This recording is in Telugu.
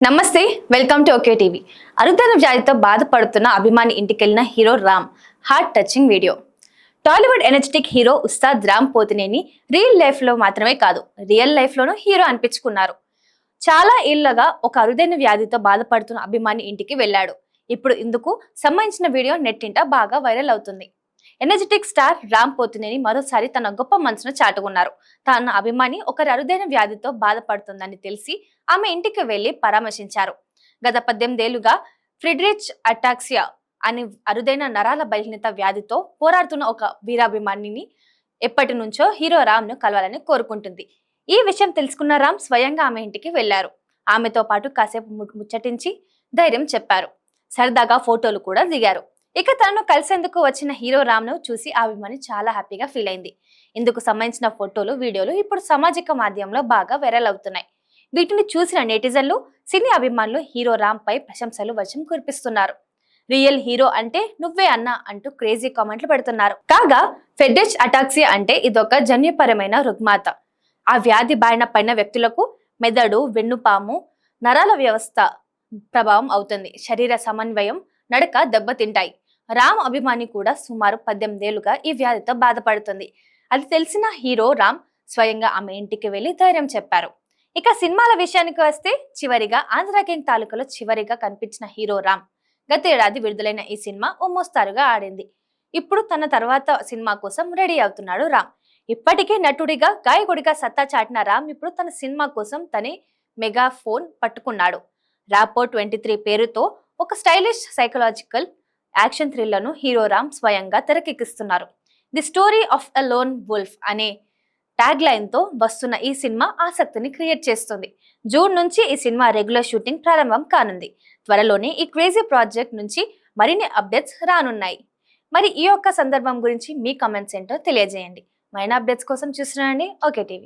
నమస్తే, వెల్కమ్ టు ఓకే టీవీ. అరుదైన వ్యాధితో బాధపడుతున్న అభిమాని ఇంటికెళ్లిన hero Ram heart touching video. Tollywood energetic hero Ustad Ram Pothineni real life లో మాత్రమే కాదు, రియల్ లైఫ్ లోనూ హీరో అనిపించుకున్నారు. చాలా ఏళ్లగా ఒక అరుదైన వ్యాధితో బాధపడుతున్న అభిమాని ఇంటికి వెళ్ళాడు. ఇప్పుడు ఇందుకు సంబంధించిన వీడియో నెట్టింట బాగా వైరల్ అవుతుంది. ఎనర్జెటిక్ స్టార్ రామ్ పోతినేని మరోసారి తన గొప్ప మనసును చాటుకున్నారు. తన అభిమాని ఒకరి అరుదైన వ్యాధితో బాధపడుతుందని తెలిసి ఆమె ఇంటికి వెళ్లి పరామర్శించారు. గత 18 ఏళ్లుగా ఫ్రిడ్రిచ్ అటాక్సియా అనే అరుదైన నరాల బలహీనత వ్యాధితో పోరాడుతున్న ఒక వీరాభిమానిని ఎప్పటి నుంచో హీరో రామ్ ను కలవాలని కోరుకుంటుంది. ఈ విషయం తెలుసుకున్న రామ్ స్వయంగా ఆమె ఇంటికి వెళ్లారు. ఆమెతో పాటు కాసేపు ముచ్చటించి ధైర్యం చెప్పారు. సరదాగా ఫోటోలు కూడా దిగారు. ఇక తనను కలిసేందుకు వచ్చిన హీరో రామ్ ను చూసి ఆ అభిమాని చాలా హ్యాపీగా ఫీల్ అయింది. ఇందుకు సంబంధించిన ఫోటోలు, వీడియోలు ఇప్పుడు సామాజిక మాధ్యమంలో బాగా వైరల్ అవుతున్నాయి. వీటిని చూసిన నెటిజన్లు, సినీ అభిమానులు హీరో రామ్ పై ప్రశంసలు వర్షం కురిపిస్తున్నారు. రియల్ హీరో అంటే నువ్వే అన్నా అంటూ క్రేజీ కామెంట్లు పెడుతున్నారు. కాగా ఫ్రిడ్రిచ్ అటాక్సియా అంటే ఇదొక జన్యుపరమైన రుగ్మత. ఆ వ్యాధి బారిన పడిన వ్యక్తులకు మెదడు, వెన్నుపాము, నరాల వ్యవస్థ ప్రభావం అవుతుంది. శరీర సమన్వయం, నడక దెబ్బతింటాయి. రామ్ అభిమాని కూడా సుమారు 18 ఏళ్లుగా ఈ వ్యాధితో బాధపడుతుంది. అది తెలిసిన హీరో రామ్ స్వయంగా ఆమె ఇంటికి వెళ్లి ధైర్యం చెప్పారు. ఇక సినిమాల విషయానికి వస్తే చివరిగా ఆంధ్ర కింగ్ తాలూకాలో చివరిగా కనిపించిన హీరో రామ్ గత ఏడాది విడుదలైన ఈ సినిమా ఓ మోస్తారుగా ఆడింది. ఇప్పుడు తన తర్వాత సినిమా కోసం రెడీ అవుతున్నాడు రామ్. ఇప్పటికే నటుడిగా, గాయకుడిగా సత్తా చాటిన రామ్ ఇప్పుడు తన సినిమా కోసం తనే మెగా ఫోన్ పట్టుకున్నాడు. రాపో 23 పేరుతో ఒక స్టైలిష్ సైకలాజికల్ యాక్షన్ థ్రిల్లర్ ను హీరో రామ్ స్వయంగా తెరకెక్కిస్తున్నారు. The story of a lone wolf అనే ట్యాగ్ లైన్ తో వస్తున్న ఈ సినిమా ఆసక్తిని క్రియేట్ చేస్తుంది. జూన్ నుంచి ఈ సినిమా రెగ్యులర్ షూటింగ్ ప్రారంభం కానుంది. త్వరలోనే ఈ క్రేజీ ప్రాజెక్ట్ నుంచి మరిన్ని అప్డేట్స్ రానున్నాయి. మరి ఈ యొక్క సందర్భం గురించి మీ కామెంట్స్ ఏంటో తెలియజేయండి. మరిన్ని అప్డేట్స్ కోసం చూస్తున్నారండి ఓకే టీవీ.